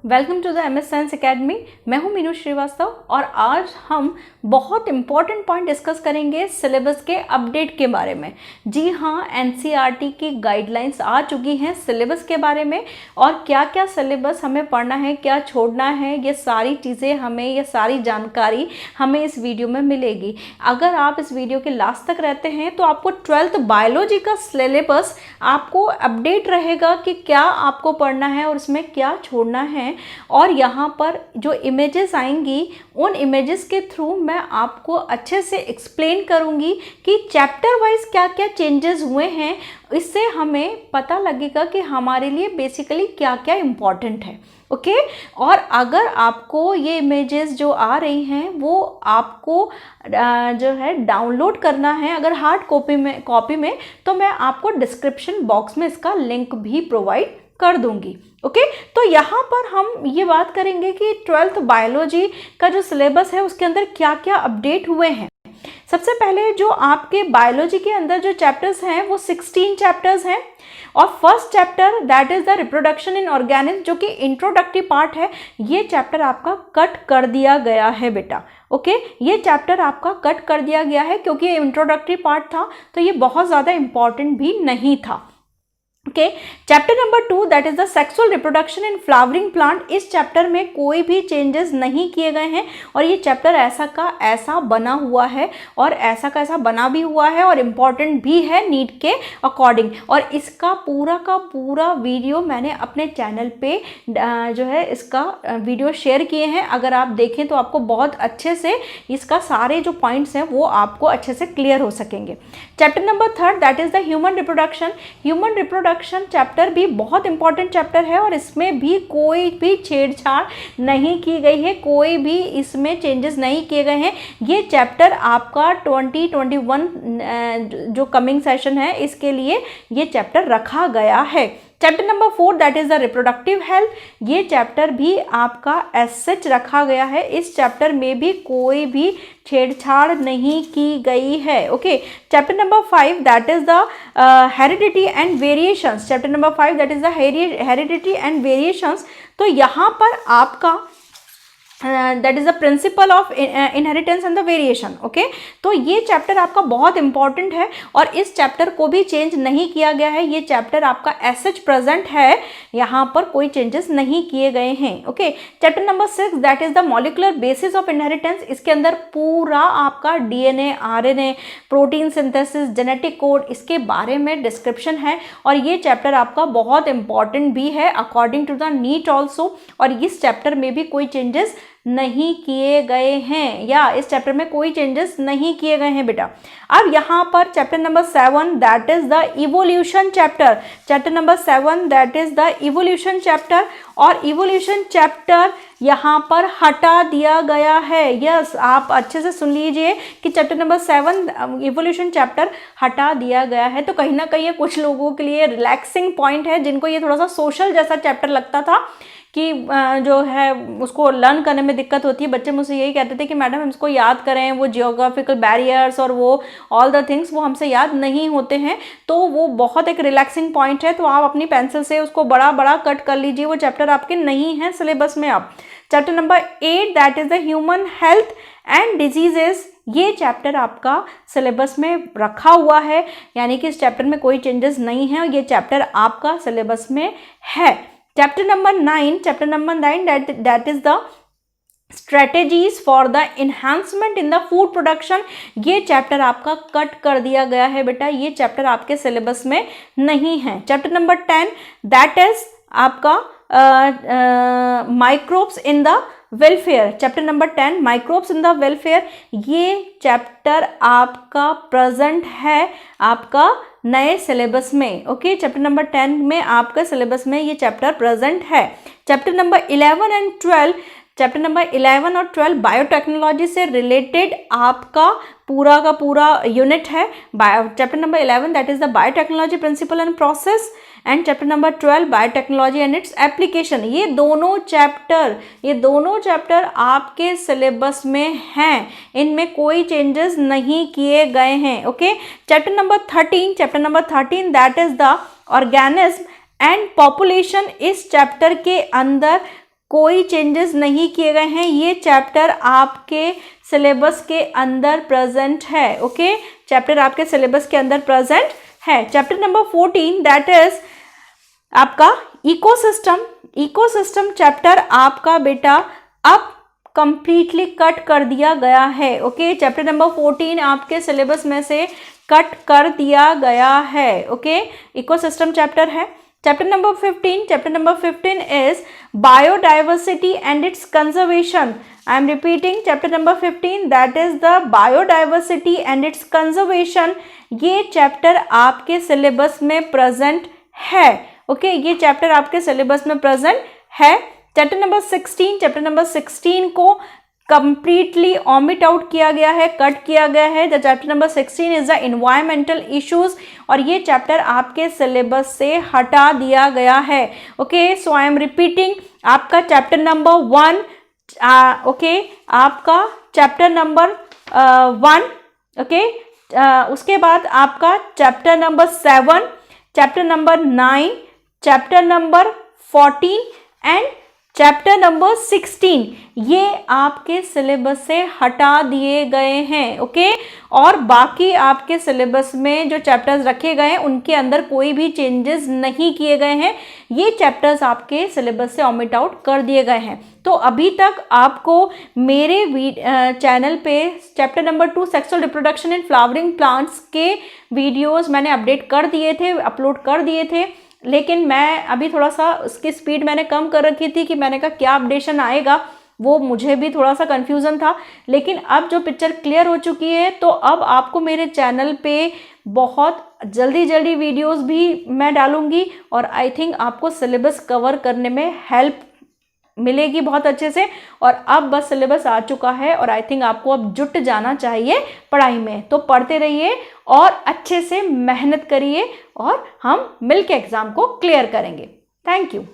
Welcome to the MS science academy. मैं हूं मीनू श्रीवास्तव और आज हम बहुत इंपॉर्टेंट पॉइंट डिस्कस करेंगे सिलेबस के अपडेट के बारे में। जी हाँ, NCERT की गाइडलाइंस आ चुकी हैं सिलेबस के बारे में और क्या क्या सिलेबस हमें पढ़ना है, क्या छोड़ना है, ये सारी चीज़ें हमें, ये सारी जानकारी हमें इस वीडियो में मिलेगी। अगर आप इस वीडियो के लास्ट तक रहते हैं तो आपको 12th बायोलॉजी का सिलेबस आपको अपडेट रहेगा कि क्या आपको पढ़ना है और उसमें क्या छोड़ना है। और यहाँ पर जो इमेजेस आएंगी उन इमेजेस के थ्रू मैं आपको अच्छे से एक्सप्लेन करूँगी कि चैप्टर वाइज क्या क्या चेंजेस हुए हैं। इससे हमें पता लगेगा कि हमारे लिए बेसिकली क्या क्या इम्पॉर्टेंट है। ओके और अगर आपको ये इमेजेस जो आ रही हैं वो आपको जो है डाउनलोड करना है अगर हार्ड कॉपी में तो मैं आपको डिस्क्रिप्शन बॉक्स में इसका लिंक भी प्रोवाइड कर दूंगी। ओके तो यहाँ पर हम ये बात करेंगे कि 12th बायोलॉजी का जो सिलेबस है उसके अंदर क्या क्या अपडेट हुए हैं। सबसे पहले जो आपके बायोलॉजी के अंदर जो चैप्टर्स हैं वो 16 चैप्टर्स हैं और first chapter that is the reproduction in organism जो कि इंट्रोडक्टिव पार्ट है, ये चैप्टर आपका कट कर दिया गया है बेटा। ओके ये चैप्टर आपका कट कर दिया गया है क्योंकि ये इंट्रोडक्टिव पार्ट था तो ये बहुत ज़्यादा इंपॉर्टेंट भी नहीं था। Okay chapter number 2 that is the sexual reproduction in flowering plant, इस चैप्टर में कोई भी चेंजेस नहीं किए गए हैं और ये चैप्टर ऐसा का ऐसा बना हुआ है और ऐसा का ऐसा बना भी हुआ है और इम्पॉर्टेंट भी है नीड के अकॉर्डिंग। और इसका पूरा का पूरा वीडियो मैंने अपने चैनल पे जो है इसका वीडियो शेयर किए हैं, अगर आप देखें तो आपको बहुत अच्छे से इसका सारे जो पॉइंट्स हैं वो आपको अच्छे से क्लियर हो सकेंगे। Chapter number 3 that is the human reproduction chapter भी बहुत इंपॉर्टेंट चैप्टर है और इसमें भी कोई भी छेड़छाड़ नहीं की गई है, कोई भी इसमें चेंजेस नहीं किए गए हैं। ये चैप्टर आपका 2021 जो कमिंग सेशन है इसके लिए ये चैप्टर रखा गया है। Chapter number 4 that is the reproductive health, ये चैप्टर भी आपका एज सच रखा गया है, इस चैप्टर में भी कोई भी छेड़छाड़ नहीं की गई है। Okay chapter number 5 that is the heredity and variations, chapter number 5 that is the heredity and variations, तो यहाँ पर आपका that is the principle of inheritance and the variation. Okay तो ये चैप्टर आपका बहुत इंपॉर्टेंट है और इस चैप्टर को भी चेंज नहीं किया गया है, ये चैप्टर आपका एज सच प्रेजेंट है, यहाँ पर कोई चेंजेस नहीं किए गए हैं। Okay chapter number 6 that is the molecular basis of inheritance, इसके अंदर पूरा आपका DNA RNA protein synthesis genetic code इसके बारे में डिस्क्रिप्शन है और ये चैप्टर आपका बहुत इंपॉर्टेंट भी है according to the NEET also, और इस चैप्टर में भी कोई चेंजेस नहीं किए गए हैं या इस चैप्टर में कोई चेंजेस नहीं किए गए हैं बेटा। अब यहाँ पर chapter number 7 that is the evolution chapter, chapter number 7 that is the evolution chapter और इवोल्यूशन चैप्टर यहाँ पर हटा दिया गया है। यस आप अच्छे से सुन लीजिए कि चैप्टर नंबर 7 इवोल्यूशन चैप्टर हटा दिया गया है। तो कहीं ना कहीं कुछ लोगों के लिए रिलैक्सिंग पॉइंट है, जिनको ये थोड़ा सा सोशल जैसा चैप्टर लगता था कि जो है उसको लर्न करने में दिक्कत होती है। बच्चे मुझसे यही कहते थे कि मैडम हम इसको याद करें, वो जियोग्राफिकल बैरियर्स और वो ऑल द थिंग्स वो हमसे याद नहीं होते हैं, तो वो बहुत एक रिलैक्सिंग पॉइंट है, तो आप अपनी पेंसिल से उसको बड़ा बड़ा कट कर लीजिए, वो चैप्टर आपके नहीं है सिलेबस में। अब chapter number 8 that is the human health and diseases, ये चैप्टर आपका सिलेबस में रखा हुआ है, यानी कि इस चैप्टर में कोई चेंजेस नहीं है और ये चैप्टर आपका सिलेबस में है। Chapter number 9 that is the strategies for the enhancement in the food production, ये चैप्टर आपका कट कर दिया गया है बेटा, ये चैप्टर आपके सिलेबस में नहीं है। चैप्टर नंबर 10 दैट इज आपका microbes in the welfare, chapter number 10 microbes in the welfare, ये चैप्टर आपका प्रेजेंट है आपका नए सिलेबस में। ओके चैप्टर नंबर 10 में आपका सिलेबस में ये चैप्टर प्रेजेंट है। Chapter number 11 and 12, chapter number 11 और 12 बायोटेक्नोलॉजी से रिलेटेड आपका पूरा का पूरा यूनिट है। Chapter number 11 that is the biotechnology principle and process and chapter number 12 biotechnology and its application, ये दोनों चैप्टर आपके सिलेबस में हैं, इनमें कोई चेंजेस नहीं किए गए हैं। Okay chapter number 13 that is the organism and population, इस चैप्टर के अंदर कोई चेंजेस नहीं किए गए हैं। ये चैप्टर आपके सिलेबस के अंदर प्रेजेंट है। ओके, चैप्टर आपके सिलेबस के अंदर प्रेजेंट है। चैप्टर नंबर 14 दैट इज आपका इकोसिस्टम। इकोसिस्टम चैप्टर आपका बेटा अब कंप्लीटली कट कर दिया गया है। ओके, चैप्टर नंबर 14 आपके सिलेबस में से कट कर दिया गया है। ओके, इकोसिस्टम चैप्टर है। Chapter number 15 is biodiversity and its conservation. I am repeating, chapter number 15 that is the biodiversity and its conservation. ये चैप्टर आपके सिलेबस में प्रेजेंट है। ओके, ये चैप्टर आपके सिलेबस में प्रेजेंट है। चैप्टर नंबर 16 को कंप्लीटली ऑमिट आउट किया गया है, कट किया गया है। The chapter number 16 is the environmental issues, और ये चैप्टर आपके सिलेबस से हटा दिया गया है। Okay, so I am repeating, आपका चैप्टर नंबर 1, ओके, आपका चैप्टर नंबर 1, ओके, उसके बाद आपका chapter number 7, chapter number 9, chapter number 14 and chapter number 16 ये आपके सिलेबस से हटा दिए गए हैं। ओके, और बाकी आपके सिलेबस में जो चैप्टर्स रखे गए हैं उनके अंदर कोई भी चेंजेस नहीं किए गए हैं। ये चैप्टर्स आपके सिलेबस से ऑमिट आउट कर दिए गए हैं। तो अभी तक आपको मेरे चैनल पे chapter number 2 sexual reproduction in flowering plants के वीडियोस मैंने अपडेट कर दिए थे, अपलोड कर दिए थे, लेकिन मैं अभी थोड़ा सा उसकी स्पीड मैंने कम कर रखी थी कि मैंने कहा क्या अपडेशन आएगा, वो मुझे भी थोड़ा सा कन्फ्यूज़न था। लेकिन अब जो पिक्चर क्लियर हो चुकी है, तो अब आपको मेरे चैनल पे बहुत जल्दी वीडियोस भी मैं डालूंगी, और आई थिंक आपको सिलेबस कवर करने में हेल्प मिलेगी बहुत अच्छे से। और अब बस सिलेबस आ चुका है, और आई थिंक आपको अब जुट जाना चाहिए पढ़ाई में। तो पढ़ते रहिए और अच्छे से मेहनत करिए, और हम मिलकर एग्ज़ाम को क्लियर करेंगे। Thank you.